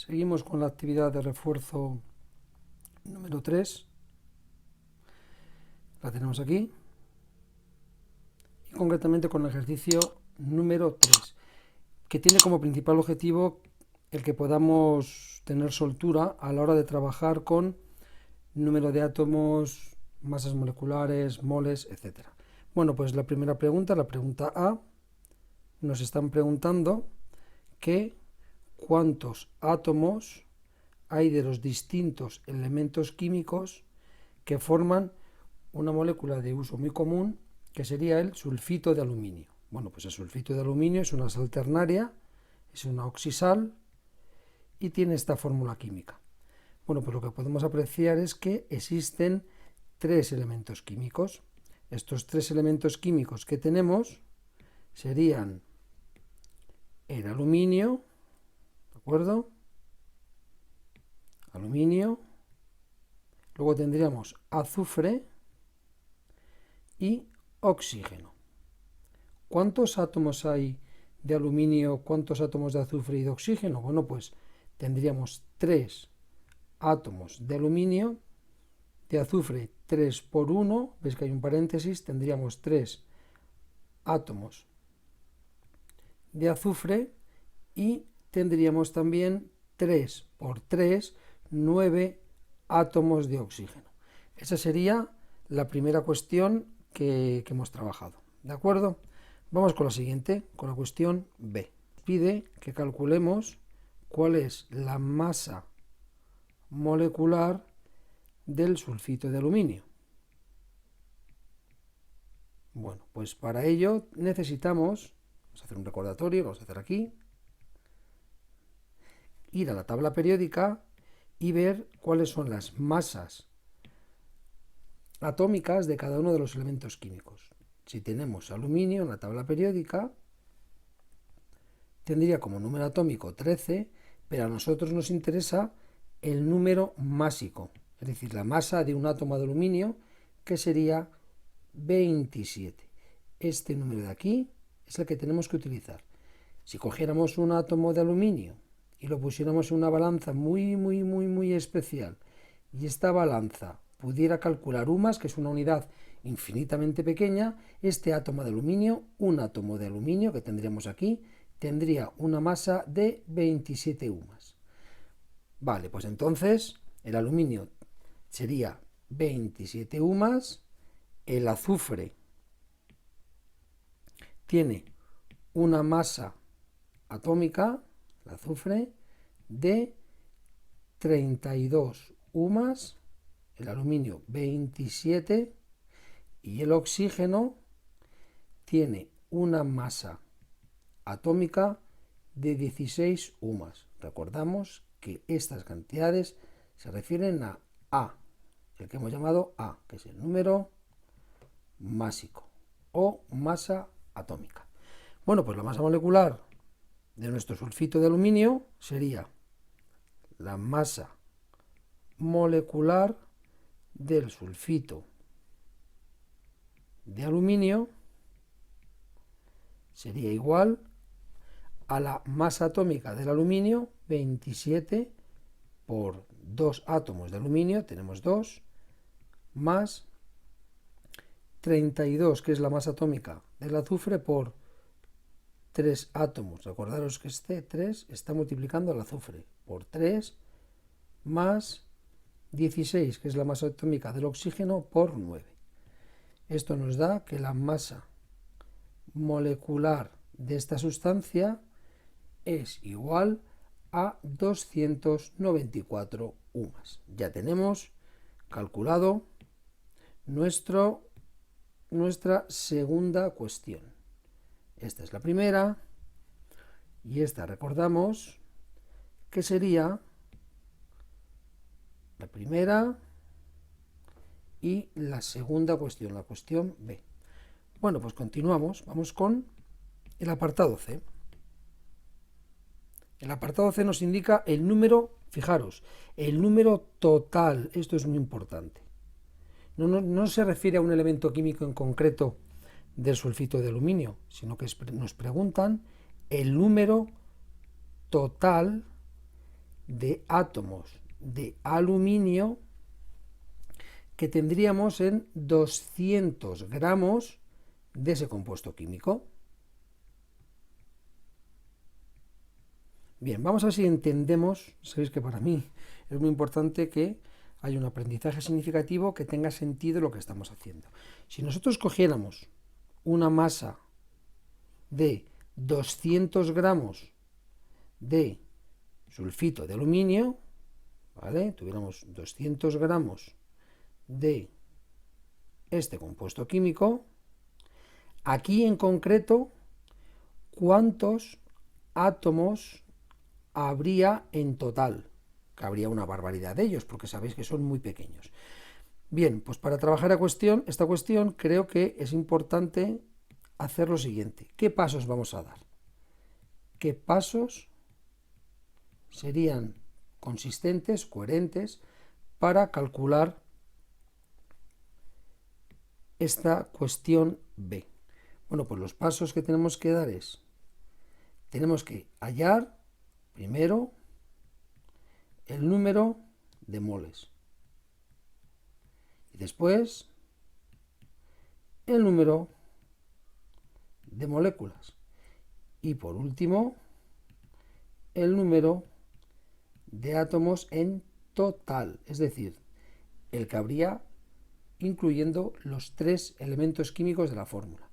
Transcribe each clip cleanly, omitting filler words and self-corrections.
Seguimos con la actividad de refuerzo número 3. La tenemos aquí. Y concretamente con el ejercicio número 3, que tiene como principal objetivo el que podamos tener soltura a la hora de trabajar con número de átomos, masas moleculares, moles, etc. Bueno, pues la primera pregunta, la pregunta A, nos están preguntando que cuántos átomos hay de los distintos elementos químicos que forman una molécula de uso muy común, que sería el sulfito de aluminio. Bueno, pues el sulfito de aluminio es una sal ternaria, es una oxisal y tiene esta fórmula química. Bueno, pues lo que podemos apreciar es que existen tres elementos químicos. Estos tres elementos químicos que tenemos serían el aluminio, ¿de acuerdo? Aluminio, luego tendríamos azufre y oxígeno. ¿Cuántos átomos hay de aluminio, cuántos átomos de azufre y de oxígeno? Bueno, pues tendríamos 3 átomos de aluminio, de azufre 3 por 1, ves que hay un paréntesis, tendríamos 3 átomos de azufre y tendríamos también 3 por 3, 9 átomos de oxígeno. Esa sería la primera cuestión que hemos trabajado. ¿De acuerdo? Vamos con la siguiente, con la cuestión B. Pide que calculemos cuál es la masa molecular del sulfito de aluminio. Bueno, pues para ello necesitamos, vamos a hacer un recordatorio, lo vamos a hacer aquí, ir a la tabla periódica y ver cuáles son las masas atómicas de cada uno de los elementos químicos. Si tenemos aluminio en la tabla periódica, tendría como número atómico 13, pero a nosotros nos interesa el número másico, es decir, la masa de un átomo de aluminio, que sería 27. Este número de aquí es el que tenemos que utilizar. Si cogiéramos un átomo de aluminio y lo pusiéramos en una balanza muy especial, y esta balanza pudiera calcular UMAS, que es una unidad infinitamente pequeña, este átomo de aluminio, un átomo de aluminio que tendríamos aquí, tendría una masa de 27 UMAS. Vale, pues entonces el aluminio sería 27 UMAS, el azufre tiene una masa atómica, el azufre, de 32 UMAS, el aluminio 27 y el oxígeno tiene una masa atómica de 16 UMAS. Recordamos que estas cantidades se refieren a A, el que hemos llamado A, que es el número másico o masa atómica. Bueno, pues la masa molecular de nuestro sulfito de aluminio sería la masa molecular del sulfito de aluminio sería igual a la masa atómica del aluminio, 27 por 2 átomos de aluminio, tenemos 2, más 32, que es la masa atómica del azufre, por 3 átomos. Recordaros que este 3 está multiplicando el azufre por 3, más 16, que es la masa atómica del oxígeno, por 9. Esto nos da que la masa molecular de esta sustancia es igual a 294 UMAS. Ya tenemos calculado nuestra segunda cuestión. Esta es la primera y esta recordamos que sería la primera y la segunda cuestión, la cuestión B. Bueno, pues continuamos, vamos con el apartado C. El apartado C nos indica el número, fijaros, el número total, esto es muy importante. No se refiere a un elemento químico en concreto del sulfito de aluminio, sino que nos preguntan el número total de átomos de aluminio que tendríamos en 200 gramos de ese compuesto químico. Bien, vamos a ver si entendemos. Sabéis que para mí es muy importante que haya un aprendizaje significativo, que tenga sentido lo que estamos haciendo. Si nosotros cogiéramos una masa de 200 gramos de sulfito de aluminio, ¿vale? Tuviéramos 200 gramos de este compuesto químico, aquí en concreto, ¿cuántos átomos habría en total? Que habría una barbaridad de ellos, porque sabéis que son muy pequeños. Bien, pues para trabajar esta cuestión creo que es importante hacer lo siguiente. ¿Qué pasos vamos a dar? ¿Qué pasos serían consistentes, coherentes, para calcular esta cuestión B? Bueno, pues los pasos que tenemos que dar es, tenemos que hallar primero el número de moles y después el número de moléculas y por último el número de átomos en total, es decir, el que habría incluyendo los 3 elementos químicos de la fórmula.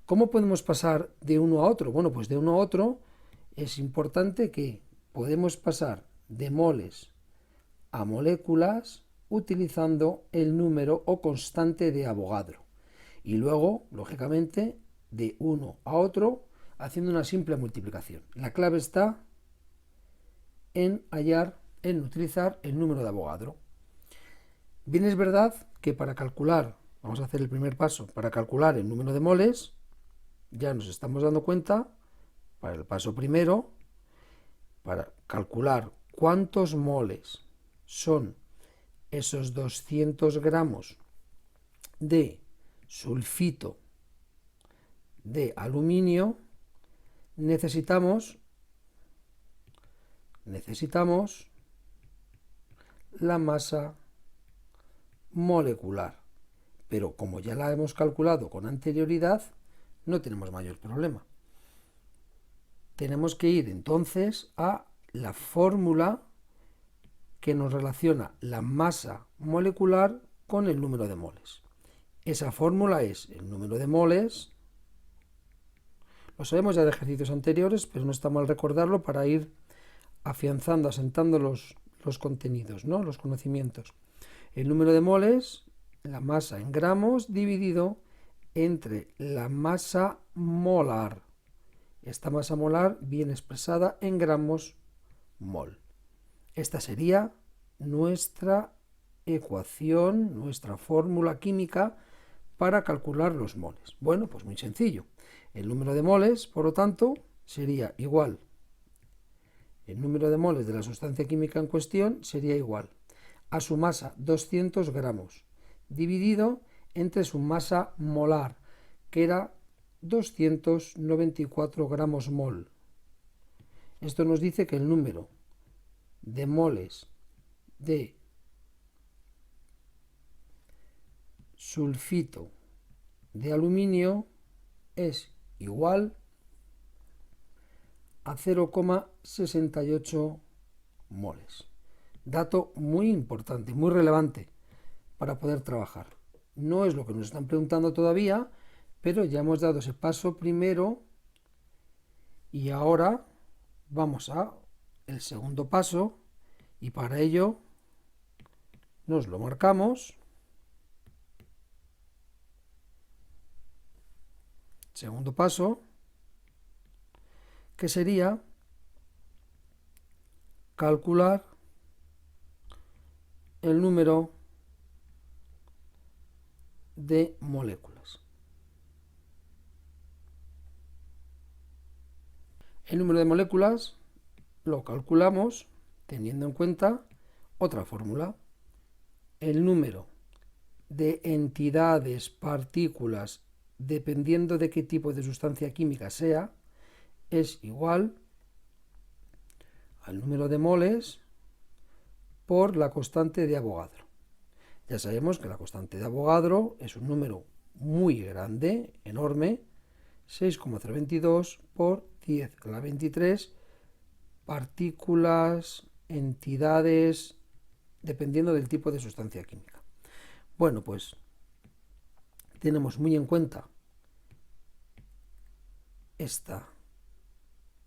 ¿Cómo podemos pasar de uno a otro? Bueno, pues de uno a otro es importante que podemos pasar de moles a moléculas utilizando el número o constante de Avogadro. Y luego, lógicamente, de uno a otro haciendo una simple multiplicación. La clave está en utilizar el número de Avogadro. Bien, es verdad que para calcular, vamos a hacer el primer paso, para calcular el número de moles, ya nos estamos dando cuenta, para el paso primero, para calcular cuántos moles son esos 200 gramos de sulfito de aluminio, necesitamos la masa molecular, pero como ya la hemos calculado con anterioridad, no tenemos mayor problema. Tenemos que ir entonces a la fórmula que nos relaciona la masa molecular con el número de moles. Esa fórmula es el número de moles, lo sabemos ya de ejercicios anteriores, pero no está mal recordarlo para ir afianzando, asentando los contenidos, ¿no? Los conocimientos. El número de moles, la masa en gramos, dividido entre la masa molar. Esta masa molar viene expresada en gramos mol. Esta sería nuestra ecuación, nuestra fórmula química para calcular los moles. Bueno, pues muy sencillo. El número de moles, por lo tanto, sería igual. El número de moles de la sustancia química en cuestión sería igual a su masa, 200 gramos, dividido entre su masa molar, que era 294 gramos mol. Esto nos dice que el número de moles de sulfito de aluminio es igual a 0,68 moles. Dato muy importante, muy relevante para poder trabajar. No es lo que nos están preguntando todavía, pero ya hemos dado ese paso primero y ahora vamos a el segundo paso y para ello nos lo marcamos. Segundo paso, que sería calcular el número de moléculas. El número de moléculas lo calculamos teniendo en cuenta otra fórmula. El número de entidades, partículas, dependiendo de qué tipo de sustancia química sea, es igual al número de moles por la constante de Avogadro. Ya sabemos que la constante de Avogadro es un número muy grande, enorme, 6,022 por 10 a la 23 partículas, entidades, dependiendo del tipo de sustancia química. Bueno, pues tenemos muy en cuenta esta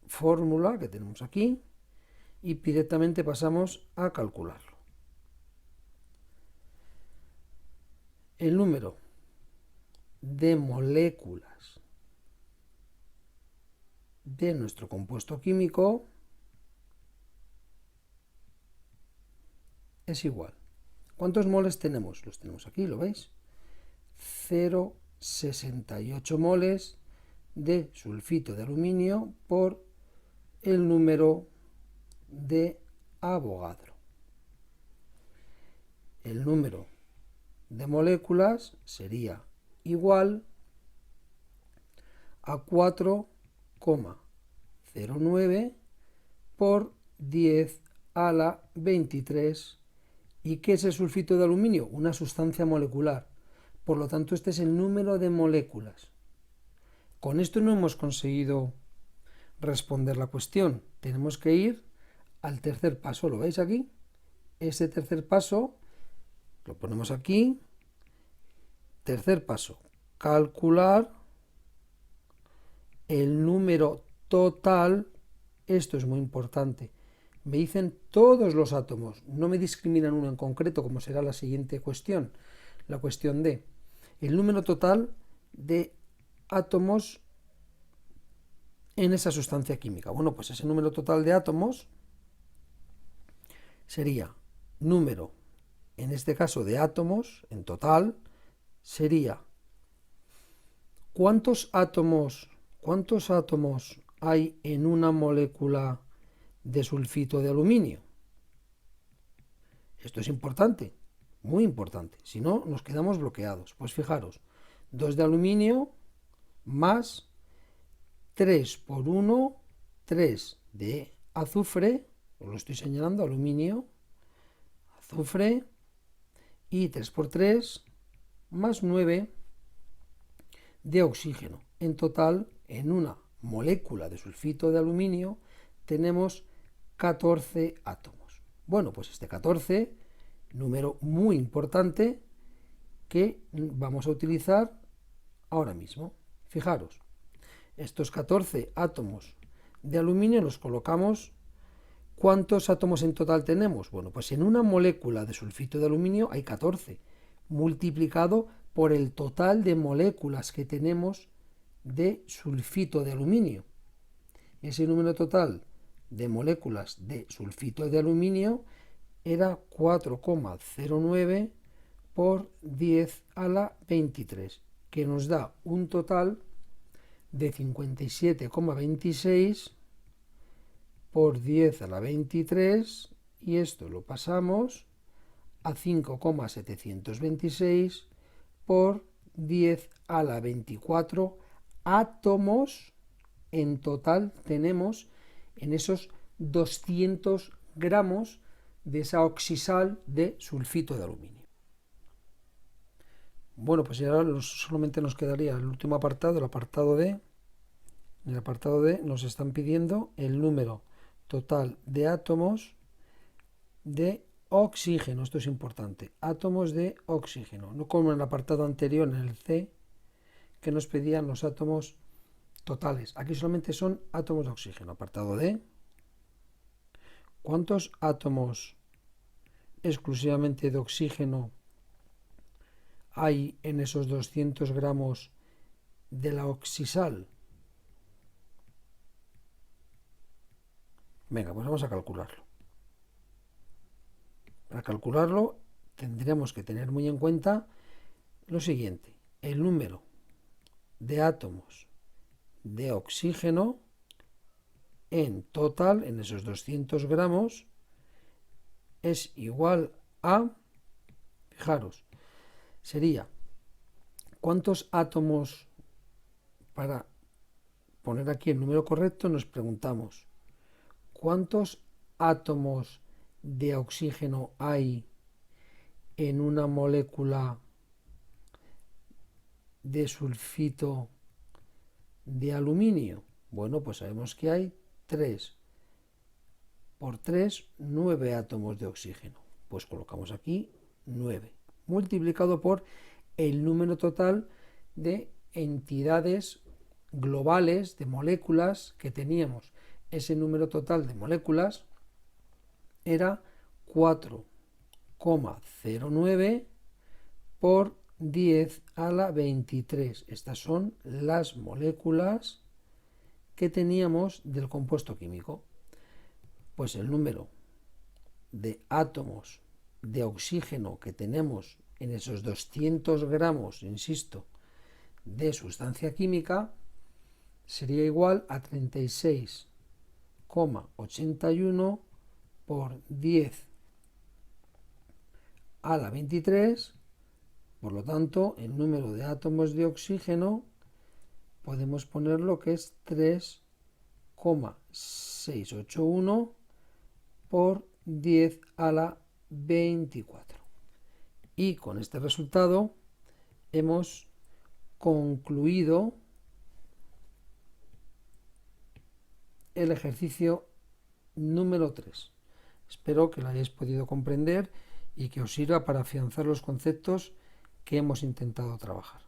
fórmula que tenemos aquí y directamente pasamos a calcularlo. El número de moléculas de nuestro compuesto químico es igual. ¿Cuántos moles tenemos? Los tenemos aquí, ¿lo veis? 0,68 moles de sulfito de aluminio por el número de Avogadro. El número de moléculas sería igual a 4,09 por 10 a la 23. ¿Y qué es el sulfito de aluminio? Una sustancia molecular. Por lo tanto, este es el número de moléculas. Con esto no hemos conseguido responder la cuestión. Tenemos que ir al tercer paso. ¿Lo veis aquí? Ese tercer paso lo ponemos aquí. Tercer paso, calcular el número total. Esto es muy importante. Me dicen todos los átomos, no me discriminan uno en concreto, como será la siguiente cuestión, la cuestión D. El número total de átomos en esa sustancia química. Bueno, pues ese número total de átomos sería número, en este caso de átomos, en total, sería ¿cuántos átomos hay en una molécula de sulfito de aluminio? Esto es importante, muy importante, si no nos quedamos bloqueados. Pues fijaros, 2 de aluminio más 3 por 1, 3 de azufre, os lo estoy señalando, aluminio, azufre, y 3 por 3 más 9 de oxígeno. En total, en una molécula de sulfito de aluminio tenemos 14 átomos. Bueno, pues este 14, número muy importante que vamos a utilizar ahora mismo. Fijaros, estos 14 átomos de aluminio los colocamos. ¿Cuántos átomos en total tenemos? Bueno, pues en una molécula de sulfito de aluminio hay 14, multiplicado por el total de moléculas que tenemos de sulfito de aluminio. Ese número total de moléculas de sulfito de aluminio era 4,09 por 10 a la 23, que nos da un total de 57,26 por 10 a la 23, y esto lo pasamos a 5,726 por 10 a la 24 átomos en total tenemos en esos 200 gramos de esa oxisal de sulfito de aluminio. Bueno, pues ya solamente nos quedaría el último apartado, el apartado D. En el apartado D nos están pidiendo el número total de átomos de oxígeno. Esto es importante. Átomos de oxígeno. No como en el apartado anterior, en el C, que nos pedían los átomos totales. Aquí solamente son átomos de oxígeno. Apartado D. ¿Cuántos átomos exclusivamente de oxígeno hay en esos 200 gramos de la oxisal? Venga, pues vamos a calcularlo. Para calcularlo tendremos que tener muy en cuenta lo siguiente. El número de átomos de oxígeno en total, en esos 200 gramos, es igual a, fijaros, sería, ¿cuántos átomos? Para poner aquí el número correcto nos preguntamos, ¿cuántos átomos de oxígeno hay en una molécula de sulfito de aluminio? Bueno, pues sabemos que hay 3 por 3, 9 átomos de oxígeno. Pues colocamos aquí 9, multiplicado por el número total de entidades globales, de moléculas que teníamos. Ese número total de moléculas era 4,09 por 10 a la 23. Estas son las moléculas que teníamos del compuesto químico. Pues el número de átomos de oxígeno que tenemos en esos 200 gramos, insisto, de sustancia química sería igual a 36,81 por 10 a la 23. Por lo tanto, el número de átomos de oxígeno podemos ponerlo que es 3,681 por 10 a la 24. Y con este resultado hemos concluido el ejercicio número 3. Espero que lo hayáis podido comprender y que os sirva para afianzar los conceptos que hemos intentado trabajar.